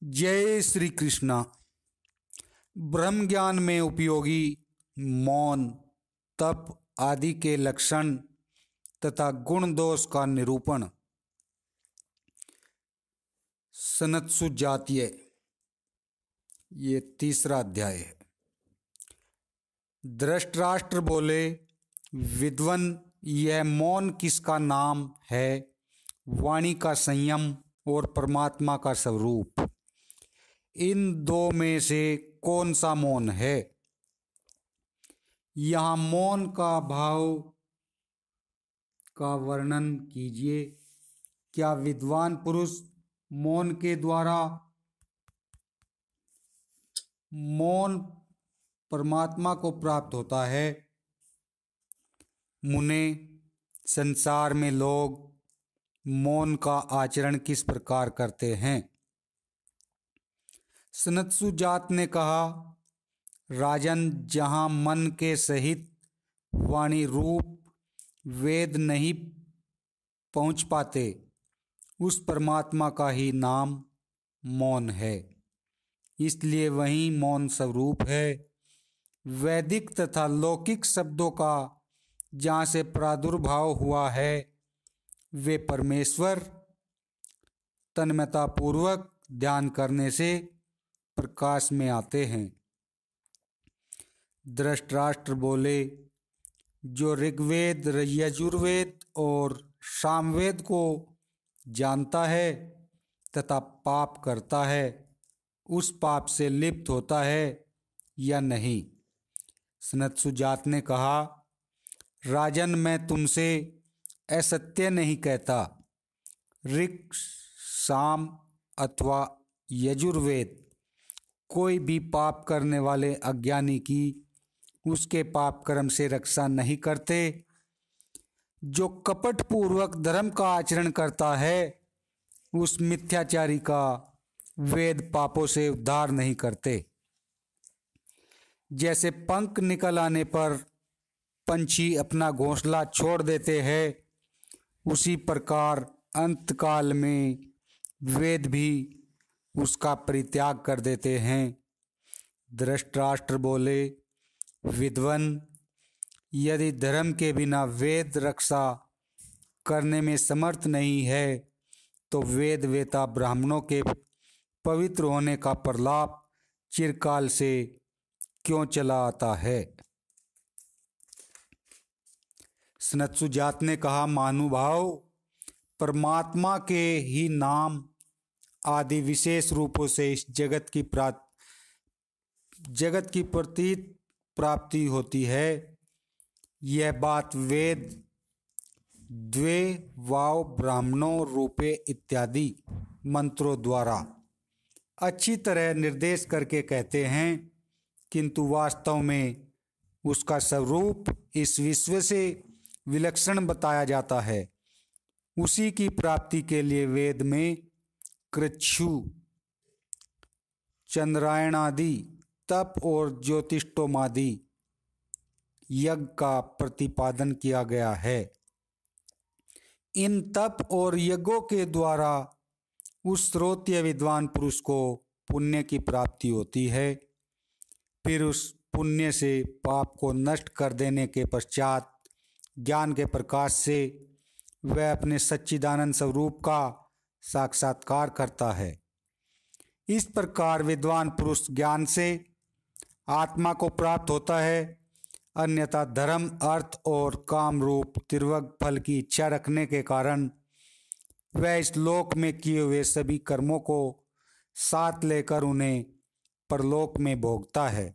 जय श्री कृष्णा। ब्रह्म ज्ञान में उपयोगी मौन, तप आदि के लक्षण तथा गुण दोष का निरूपण। सनत्सु जातीय, ये तीसरा अध्याय है। धृतराष्ट्र बोले, विद्वन, यह मौन किसका नाम है? वाणी का संयम और परमात्मा का स्वरूप, इन दो में से कौन सा मौन है? यहाँ मौन का भाव का वर्णन कीजिए। क्या विद्वान पुरुष मौन के द्वारा मौन परमात्मा को प्राप्त होता है? मुने, संसार में लोग मौन का आचरण किस प्रकार करते हैं? सनत्सु जात ने कहा, राजन, जहाँ मन के सहित वाणी रूप वेद नहीं पहुँच पाते, उस परमात्मा का ही नाम मौन है। इसलिए वही मौन स्वरूप है। वैदिक तथा लौकिक शब्दों का जहाँ से प्रादुर्भाव हुआ है, वे परमेश्वर तन्मयतापूर्वक ध्यान करने से प्रकाश में आते हैं। धृतराष्ट्र बोले, जो ऋग्वेद, यजुर्वेद और सामवेद को जानता है तथा पाप करता है, उस पाप से लिप्त होता है या नहीं? सनत्सु जात ने कहा, राजन, मैं तुमसे असत्य नहीं कहता। ऋग, साम अथवा यजुर्वेद कोई भी पाप करने वाले अज्ञानी की उसके पाप कर्म से रक्षा नहीं करते। जो कपट पूर्वक धर्म का आचरण करता है, उस मिथ्याचारी का वेद पापों से उद्धार नहीं करते। जैसे पंख निकल आने पर पंछी अपना घोंसला छोड़ देते हैं, उसी प्रकार अंतकाल में वेद भी उसका परित्याग कर देते हैं। धृतराष्ट्र बोले, विद्वन, यदि धर्म के बिना वेद रक्षा करने में समर्थ नहीं है, तो वेद वेता ब्राह्मणों के पवित्र होने का प्रलाप चिरकाल से क्यों चला आता है? सनत्सु जात ने कहा, महानुभाव, परमात्मा के ही नाम आदि विशेष रूपों से इस जगत की प्रतीत प्राप्ति होती है। यह बात वेद द्वे वाव ब्राह्मणों रूपे इत्यादि मंत्रों द्वारा अच्छी तरह निर्देश करके कहते हैं, किंतु वास्तव में उसका स्वरूप इस विश्व से विलक्षण बताया जाता है। उसी की प्राप्ति के लिए वेद में कृच्छ्रु, चंद्रायणादि तप और ज्योतिष्टोमादि यज्ञ का प्रतिपादन किया गया है। इन तप और यज्ञों के द्वारा उस श्रोत्रिय विद्वान पुरुष को पुण्य की प्राप्ति होती है। फिर उस पुण्य से पाप को नष्ट कर देने के पश्चात ज्ञान के प्रकाश से वह अपने सच्चिदानंद स्वरूप का साक्षात्कार करता है। इस प्रकार विद्वान पुरुष ज्ञान से आत्मा को प्राप्त होता है। अन्यथा धर्म, अर्थ और काम रूप त्रिवर्ग फल की इच्छा रखने के कारण वह इस लोक में किए हुए सभी कर्मों को साथ लेकर उन्हें परलोक में भोगता है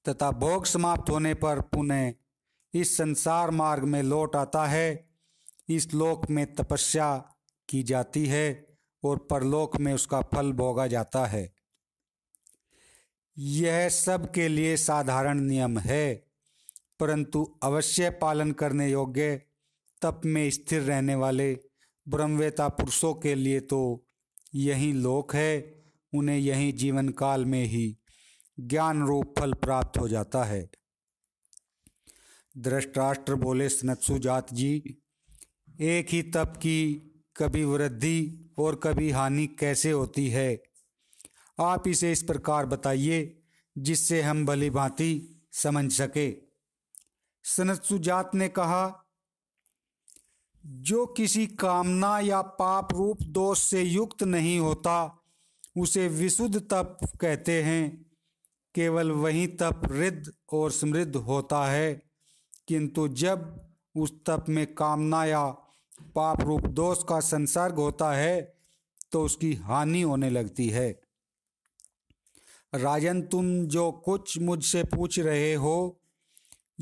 तथा भोग समाप्त होने पर पुनः इस संसार मार्ग में लौट आता है। इस लोक में तपस्या की जाती है और परलोक में उसका फल भोगा जाता है। यह सब के लिए साधारण नियम है, परंतु अवश्य पालन करने योग्य तप में स्थिर रहने वाले ब्रह्मवेता पुरुषों के लिए तो यही लोक है। उन्हें यही जीवन काल में ही ज्ञान रूप फल प्राप्त हो जाता है। धृतराष्ट्र बोले, सनत्सु जात जी, एक ही तप की कभी वृद्धि और कभी हानि कैसे होती है? आप इसे इस प्रकार बताइए जिससे हम भली भांति समझ सके। सनत्सुजात ने कहा, जो किसी कामना या पाप रूप दोष से युक्त नहीं होता उसे विशुद्ध तप कहते हैं। केवल वही तप रिद्ध और समृद्ध होता है, किंतु जब उस तप में कामना या पाप रूप दोष का संसर्ग होता है तो उसकी हानि होने लगती है। राजन, तुम जो कुछ मुझसे पूछ रहे हो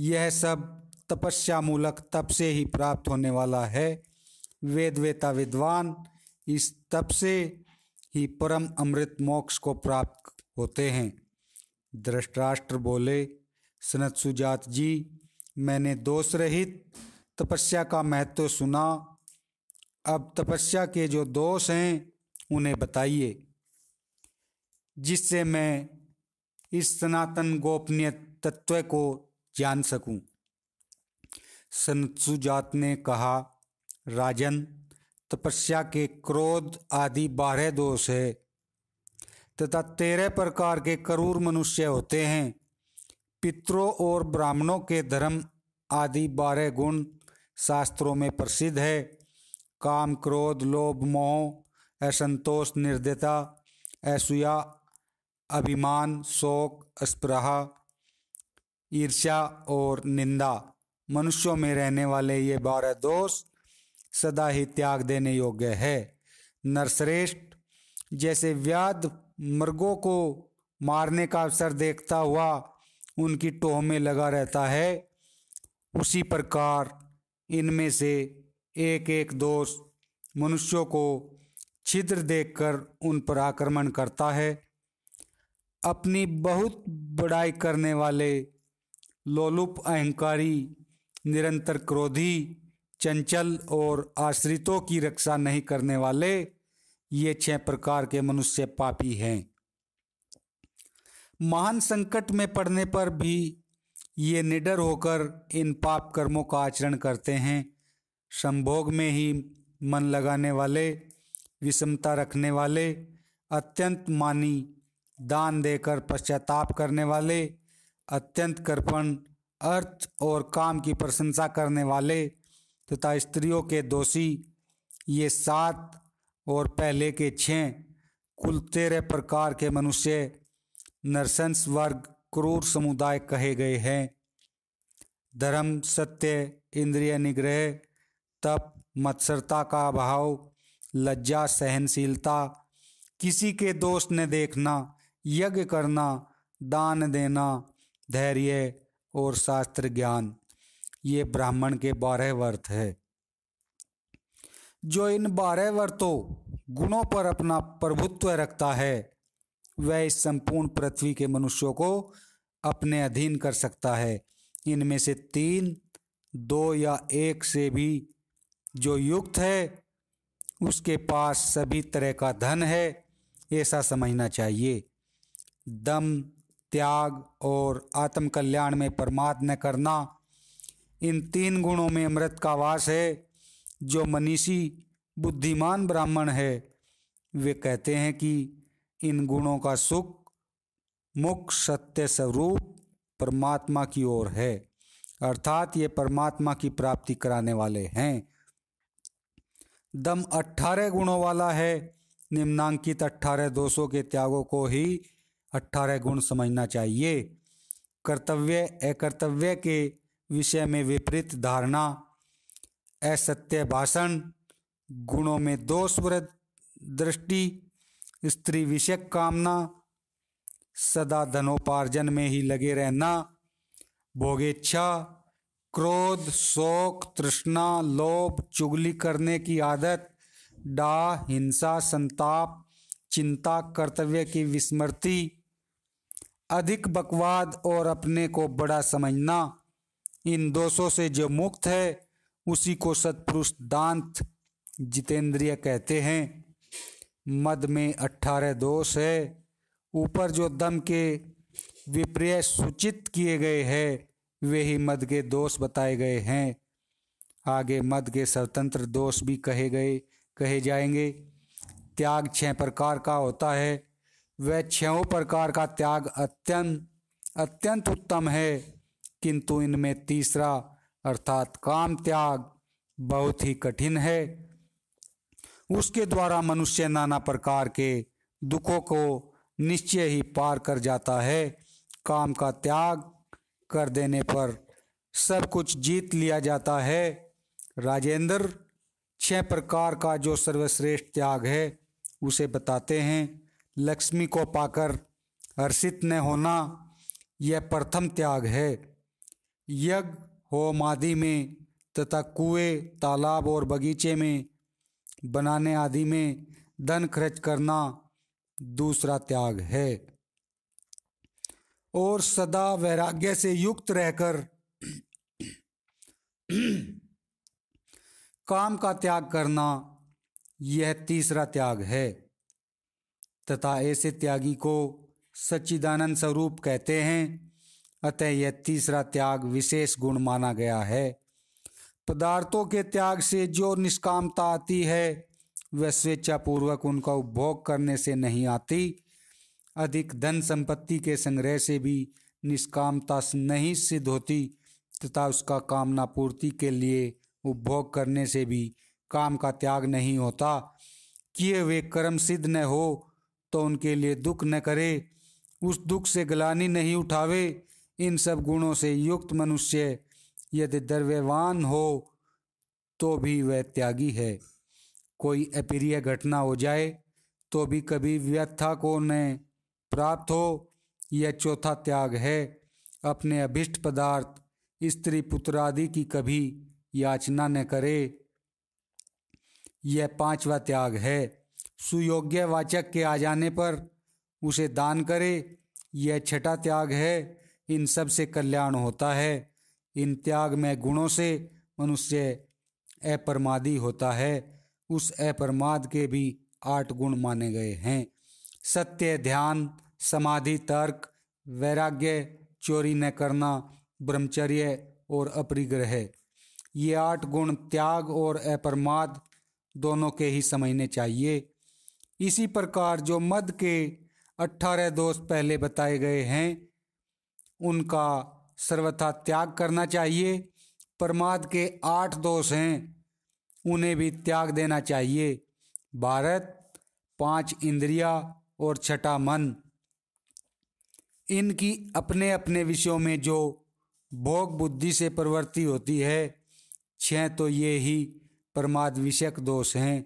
यह सब तपस्या मूलक तप से ही प्राप्त होने वाला है। वेद वेता विद्वान इस तप से ही परम अमृत मोक्ष को प्राप्त होते हैं। धृतराष्ट्र बोले, सनत्सुजात जी, मैंने दोष रहित तपस्या का महत्व सुना। अब तपस्या के जो दोष हैं उन्हें बताइए, जिससे मैं इस सनातन गोपनीय तत्व को जान सकूं। सनत्सुजात ने कहा, राजन, तपस्या के क्रोध आदि 12 दोष है तथा 13 प्रकार के क्रूर मनुष्य होते हैं। पितरों और ब्राह्मणों के धर्म आदि 12 गुण शास्त्रों में प्रसिद्ध है। काम, क्रोध, लोभ, मोह, असंतोष, निर्दयता, असूया, अभिमान, शोक, स्पृहा, ईर्ष्या और निंदा, मनुष्यों में रहने वाले ये 12 दोष सदा ही त्याग देने योग्य है। नरश्रेष्ठ, जैसे व्याध मृगों को मारने का अवसर देखता हुआ उनकी टोह में लगा रहता है, उसी प्रकार इनमें से एक एक दोष मनुष्यों को छिद्र देखकर उन पर आक्रमण करता है। अपनी बहुत बड़ाई करने वाले, लोलुप अहंकारी, निरंतर क्रोधी, चंचल और आश्रितों की रक्षा नहीं करने वाले, ये 6 प्रकार के मनुष्य पापी हैं। महान संकट में पड़ने पर भी ये निडर होकर इन पाप कर्मों का आचरण करते हैं। संभोग में ही मन लगाने वाले, विषमता रखने वाले, अत्यंत मानी, दान देकर पश्चाताप करने वाले, अत्यंत कृपण, अर्थ और काम की प्रशंसा करने वाले तथा स्त्रियों के दोषी, ये 7 और पहले के 6 कुल 13 प्रकार के मनुष्य नरशंस वर्ग क्रूर समुदाय कहे गए हैं। धर्म, सत्य, इंद्रिय निग्रह, तप, मत्सरता का अभाव, लज्जा, सहनशीलता, किसी के दोष न देखना, यज्ञ करना, दान देना, धैर्य और शास्त्र ज्ञान, ये ब्राह्मण के 12 व्रत है। जो इन 12 व्रतों गुणों पर अपना प्रभुत्व रखता है वह इस संपूर्ण पृथ्वी के मनुष्यों को अपने अधीन कर सकता है। इनमें से 3, 2 या 1 से भी जो युक्त है उसके पास सभी तरह का धन है, ऐसा समझना चाहिए। दम, त्याग और आत्म कल्याण में प्रमाद न करना, इन 3 गुणों में अमृत का वास है। जो मनीषी बुद्धिमान ब्राह्मण है वे कहते हैं कि इन गुणों का सुख मुख्य सत्य स्वरूप परमात्मा की ओर है, अर्थात ये परमात्मा की प्राप्ति कराने वाले हैं। दम 18 गुणों वाला है। निम्नांकित 18 दोषों के त्यागों को ही 18 गुण समझना चाहिए। कर्तव्य, अकर्तव्य के विषय में विपरीत धारणा, असत्य भाषण, गुणों में दोषवृत दृष्टि, स्त्री विषयक कामना, सदा धनोपार्जन में ही लगे रहना, भोगेच्छा, क्रोध, शोक, तृष्णा, लोभ, चुगली करने की आदत, डाह, हिंसा, संताप, चिंता, कर्तव्य की विस्मृति, अधिक बकवाद और अपने को बड़ा समझना, इन दोषों से जो मुक्त है उसी को सत्पुरुष दांत जितेंद्रिय कहते हैं। मद में 18 दोष है। ऊपर जो दम के विपर्य सूचित किए गए हैं वे ही मद के दोष बताए गए हैं। आगे मद के स्वतंत्र दोष भी कहे जाएंगे। त्याग 6 प्रकार का होता है, वह 6 प्रकार का त्याग अत्यंत उत्तम है, किंतु इनमें तीसरा अर्थात काम त्याग बहुत ही कठिन है। उसके द्वारा मनुष्य नाना प्रकार के दुखों को निश्चय ही पार कर जाता है। काम का त्याग कर देने पर सब कुछ जीत लिया जाता है। राजेंद्र, 6 प्रकार का जो सर्वश्रेष्ठ त्याग है उसे बताते हैं। लक्ष्मी को पाकर हर्षित न होना, यह प्रथम त्याग है। यज्ञ होम आदि में तथा कुएं, तालाब और बगीचे में बनाने आदि में धन खर्च करना दूसरा त्याग है। और सदा वैराग्य से युक्त रहकर काम का त्याग करना, यह तीसरा त्याग है। तथा ऐसे त्यागी को सच्चिदानंद स्वरूप कहते हैं। अतः यह तीसरा त्याग विशेष गुण माना गया है। पदार्थों के त्याग से जो निष्कामता आती है वह स्वेच्छापूर्वक उनका उपभोग करने से नहीं आती। अधिक धन संपत्ति के संग्रह से भी निष्कामता नहीं सिद्ध होती तथा उसका कामना पूर्ति के लिए उपभोग करने से भी काम का त्याग नहीं होता। किए हुए कर्म सिद्ध न हो तो उनके लिए दुख न करे, उस दुख से ग्लानि नहीं उठावे। इन सब गुणों से युक्त मनुष्य यदि द्रव्यवान हो तो भी वह त्यागी है। कोई अप्रिय घटना हो जाए तो भी कभी व्यथा को न प्राप्त हो, यह चौथा त्याग है। अपने अभिष्ट पदार्थ, स्त्री पुत्र आदि की कभी याचना न करे, यह पांचवा त्याग है। सुयोग्य वाचक के आ जाने पर उसे दान करे, यह छठा त्याग है। इन सब से कल्याण होता है। इन त्याग में गुणों से मनुष्य अप्रमादी होता है। उस अप्रमाद के भी 8 गुण माने गए हैं। सत्य, ध्यान, समाधि, तर्क, वैराग्य, चोरी न करना, ब्रह्मचर्य और अपरिग्रह, ये 8 गुण त्याग और अप्रमाद दोनों के ही समझने चाहिए। इसी प्रकार जो मद के 18 दोष पहले बताए गए हैं उनका सर्वथा त्याग करना चाहिए। प्रमाद के 8 दोष हैं, उन्हें भी त्याग देना चाहिए। भारत, 5 इंद्रियां और छठा मन, इनकी अपने अपने विषयों में जो भोग बुद्धि से प्रवृत्ति होती है, 6 तो ये ही प्रमाद विषयक दोष हैं।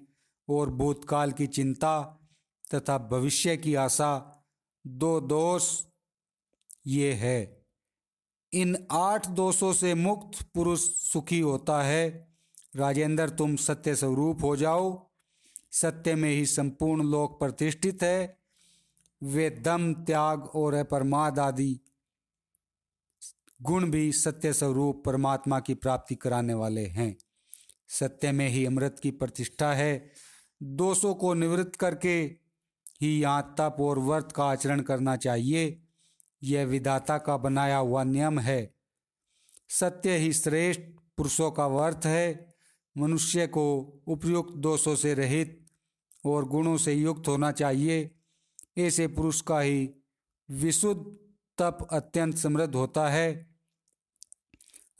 और भूतकाल की चिंता तथा भविष्य की आशा, 2 दोष ये है। इन 8 दोषों से मुक्त पुरुष सुखी होता है। राजेंद्र, तुम सत्य स्वरूप हो जाओ। सत्य में ही संपूर्ण लोक प्रतिष्ठित है। वे दम, त्याग और अप्रमाद आदि गुण भी सत्य स्वरूप परमात्मा की प्राप्ति कराने वाले हैं। सत्य में ही अमृत की प्रतिष्ठा है। दोषों को निवृत्त करके ही यहाँ तप और व्रत का आचरण करना चाहिए। यह विधाता का बनाया हुआ नियम है। सत्य ही श्रेष्ठ पुरुषों का व्रत है। मनुष्य को उपयुक्त दोषों से रहित और गुणों से युक्त होना चाहिए। ऐसे पुरुष का ही विशुद्ध तप अत्यंत समृद्ध होता है।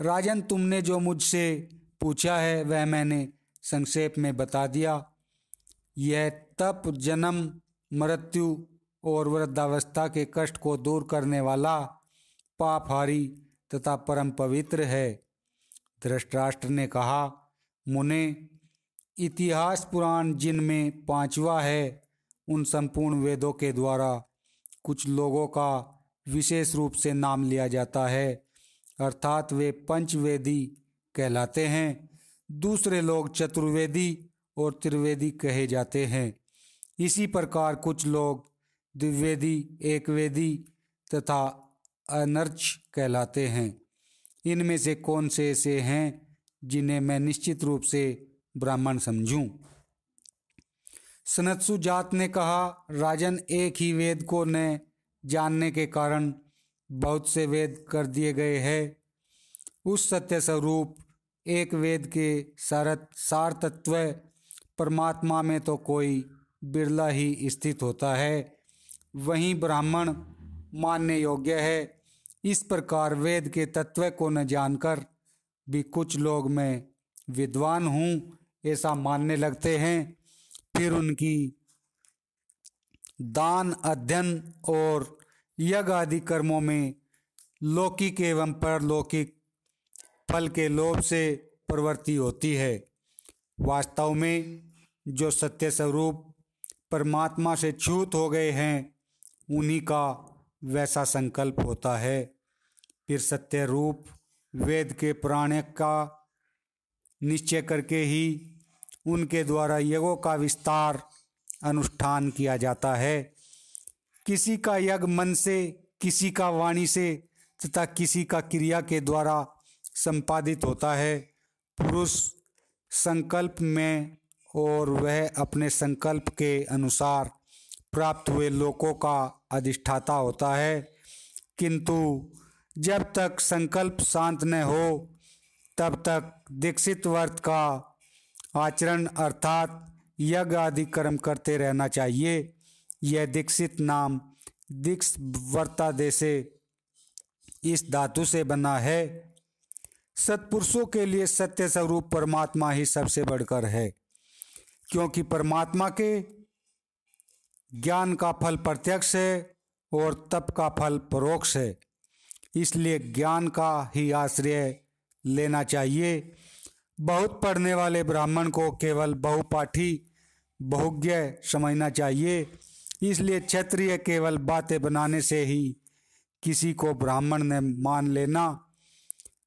राजन, तुमने जो मुझसे पूछा है वह मैंने संक्षेप में बता दिया। यह तप जन्म, मृत्यु और वृद्धावस्था के कष्ट को दूर करने वाला, पापहारी तथा परम पवित्र है। धृतराष्ट्र ने कहा, मुने, इतिहास पुराण जिनमें 5वां है, उन संपूर्ण वेदों के द्वारा कुछ लोगों का विशेष रूप से नाम लिया जाता है, अर्थात वे पंचवेदी कहलाते हैं। दूसरे लोग चतुर्वेदी और त्रिवेदी कहे जाते हैं। इसी प्रकार कुछ लोग द्विवेदी, एकवेदी तथा अनर्च कहलाते हैं। इनमें से कौन से ऐसे हैं जिन्हें मैं निश्चित रूप से ब्राह्मण समझूं? सनत्सु जात ने कहा, राजन, एक ही वेद को न जानने के कारण बहुत से वेद कर दिए गए हैं। उस सत्य स्वरूप एक वेद के सार तत्व परमात्मा में तो कोई बिरला ही स्थित होता है, वहीं ब्राह्मण मानने योग्य है। इस प्रकार वेद के तत्व को न जानकर भी कुछ लोग मैं विद्वान हूँ ऐसा मानने लगते हैं। फिर उनकी दान, अध्ययन और यज्ञ आदि कर्मों में लौकिक एवं परलौकिक फल के लोभ से प्रवृत्ति होती है। वास्तव में जो सत्य स्वरूप परमात्मा से च्युत हो गए हैं उन्हीं का वैसा संकल्प होता है। फिर सत्य रूप वेद के पुराण का निश्चय करके ही उनके द्वारा यज्ञों का विस्तार अनुष्ठान किया जाता है। किसी का यज्ञ मन से, किसी का वाणी से तथा किसी का क्रिया के द्वारा संपादित होता है। पुरुष संकल्प में और वह अपने संकल्प के अनुसार प्राप्त हुए लोकों का अधिष्ठाता होता है, किंतु जब तक संकल्प शांत न हो तब तक दीक्षित व्रत का आचरण अर्थात यज्ञ आदि कर्म करते रहना चाहिए। यह दीक्षित नाम दीक्ष व्रतादेशे इस धातु से बना है। सत्पुरुषों के लिए सत्य स्वरूप परमात्मा ही सबसे बढ़कर है, क्योंकि परमात्मा के ज्ञान का फल प्रत्यक्ष है और तप का फल परोक्ष है। इसलिए ज्ञान का ही आश्रय लेना चाहिए। बहुत पढ़ने वाले ब्राह्मण को केवल बहुपाठी बहुज्ञ समझना चाहिए। इसलिए क्षत्रिय केवल बातें बनाने से ही किसी को ब्राह्मण ने मान लेना।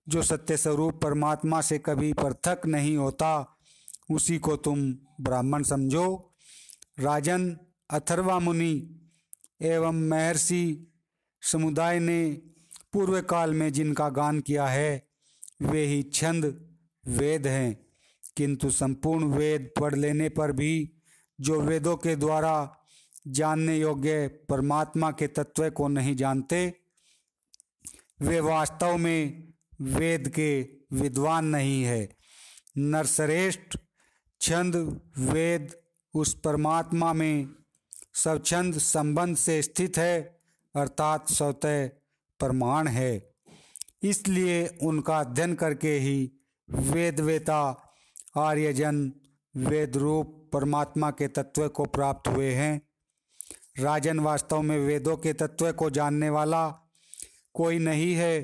जो सत्य स्वरूप परमात्मा से कभी पृथक नहीं होता उसी को तुम ब्राह्मण समझो। राजन, अथर्वा मुनि एवं महर्षि समुदाय ने पूर्व काल में जिनका गान किया है वे ही छंद वेद हैं, किंतु संपूर्ण वेद पढ़ लेने पर भी जो वेदों के द्वारा जानने योग्य परमात्मा के तत्व को नहीं जानते वे वास्तव में वेद के विद्वान नहीं है। नरश्रेष्ठ, छंद वेद उस परमात्मा में स्वच्छंद संबंध से स्थित है अर्थात स्वतः प्रमाण है। इसलिए उनका अध्ययन करके ही वेदवेता आर्यजन वेद रूप परमात्मा के तत्व को प्राप्त हुए हैं। राजन, वास्तव में वेदों के तत्व को जानने वाला कोई नहीं है,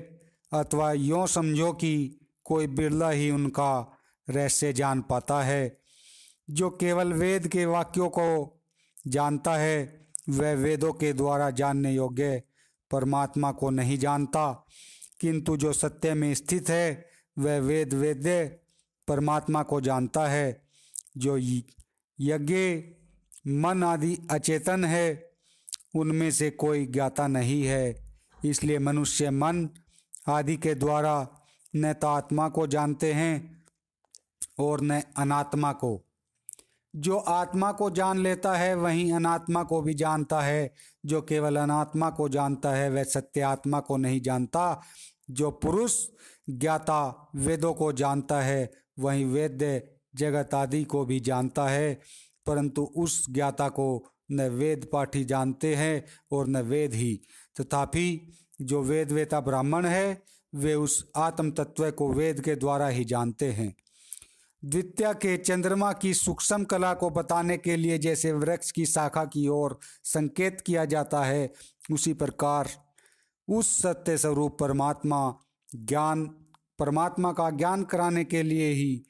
अथवा यों समझो कि कोई बिरला ही उनका रहस्य जान पाता है। जो केवल वेद के वाक्यों को जानता है वह वेदों के द्वारा जानने योग्य परमात्मा को नहीं जानता, किंतु जो सत्य में स्थित है वह वेद वेद्य परमात्मा को जानता है। जो यज्ञ मन आदि अचेतन है उनमें से कोई ज्ञाता नहीं है। इसलिए मनुष्य मन आदि के द्वारा न तो आत्मा को जानते हैं और न अनात्मा को। जो आत्मा को जान लेता है वहीं अनात्मा को भी जानता है। जो केवल अनात्मा को जानता है वह सत्य आत्मा को नहीं जानता। जो पुरुष ज्ञाता वेदों को जानता है वहीं वेद्य जगत आदि को भी जानता है, परंतु उस ज्ञाता को न वेद पाठी जानते हैं और न वेद ही। तथापि जो वेदवेता ब्राह्मण है वे उस आत्म तत्व को वेद के द्वारा ही जानते हैं। द्वितीय के चंद्रमा की सूक्ष्म कला को बताने के लिए जैसे वृक्ष की शाखा की ओर संकेत किया जाता है, उसी प्रकार उस सत्य स्वरूप परमात्मा का ज्ञान कराने के लिए ही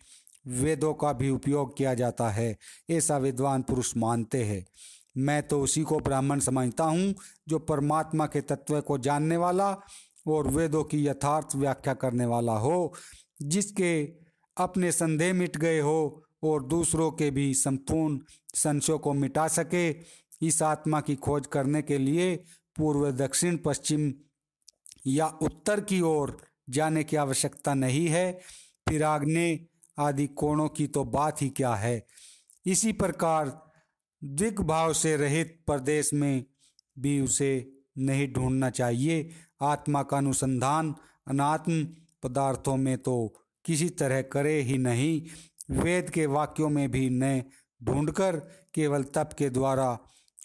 वेदों का भी उपयोग किया जाता है, ऐसा विद्वान पुरुष मानते हैं। मैं तो उसी को ब्राह्मण समझता हूँ जो परमात्मा के तत्व को जानने वाला और वेदों की यथार्थ व्याख्या करने वाला हो, जिसके अपने संदेह मिट गए हो और दूसरों के भी संपूर्ण संशयों को मिटा सके। इस आत्मा की खोज करने के लिए पूर्व, दक्षिण, पश्चिम या उत्तर की ओर जाने की आवश्यकता नहीं है। फिर आग्नेय आदि कोणों की तो बात ही क्या है। इसी प्रकार दिग्भाव से रहित प्रदेश में भी उसे नहीं ढूंढना चाहिए। आत्मा का अनुसंधान अनात्म पदार्थों में तो किसी तरह करे ही नहीं। वेद के वाक्यों में भी न ढूंढकर केवल तप के द्वारा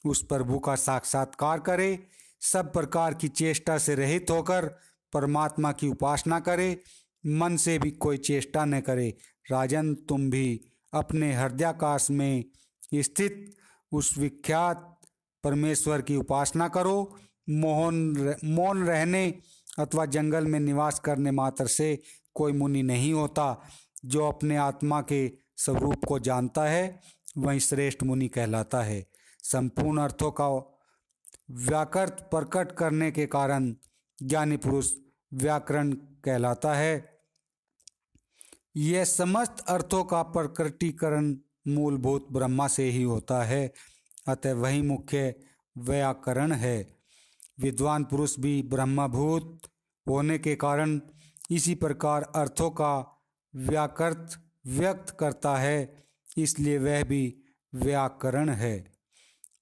उस प्रभु का साक्षात्कार करे, सब प्रकार की चेष्टा से रहित होकर परमात्मा की उपासना करे, मन से भी कोई चेष्टा न करे। राजन, तुम भी अपने हृदयाकाश में स्थित उस विख्यात परमेश्वर की उपासना करो। मौन रहने अथवा जंगल में निवास करने मात्र से कोई मुनि नहीं होता। जो अपने आत्मा के स्वरूप को जानता है वही श्रेष्ठ मुनि कहलाता है। संपूर्ण अर्थों का व्याकृत प्रकट करने के कारण ज्ञानी पुरुष व्याकरण कहलाता है। यह समस्त अर्थों का प्रकटीकरण मूलभूत ब्रह्मा से ही होता है, अतः वही मुख्य व्याकरण है। विद्वान पुरुष भी ब्रह्मभूत होने के कारण इसी प्रकार अर्थों का व्याकृत व्यक्त करता है, इसलिए वह भी व्याकरण है।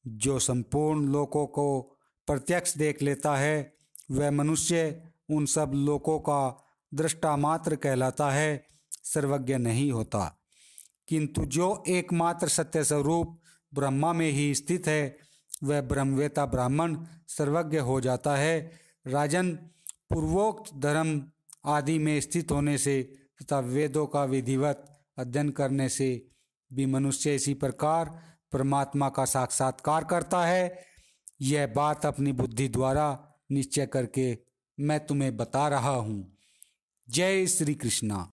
जो संपूर्ण लोकों को प्रत्यक्ष देख लेता है वह मनुष्य उन सब लोकों का दृष्टा मात्र कहलाता है, सर्वज्ञ नहीं होता। किंतु जो एकमात्र सत्य स्वरूप ब्रह्मा में ही स्थित है वह ब्रह्मवेता ब्राह्मण सर्वज्ञ हो जाता है। राजन, पूर्वोक्त धर्म आदि में स्थित होने से तथा वेदों का विधिवत अध्ययन करने से भी मनुष्य इसी प्रकार परमात्मा का साक्षात्कार करता है। यह बात अपनी बुद्धि द्वारा निश्चय करके मैं तुम्हें बता रहा हूँ। जय श्री कृष्णा।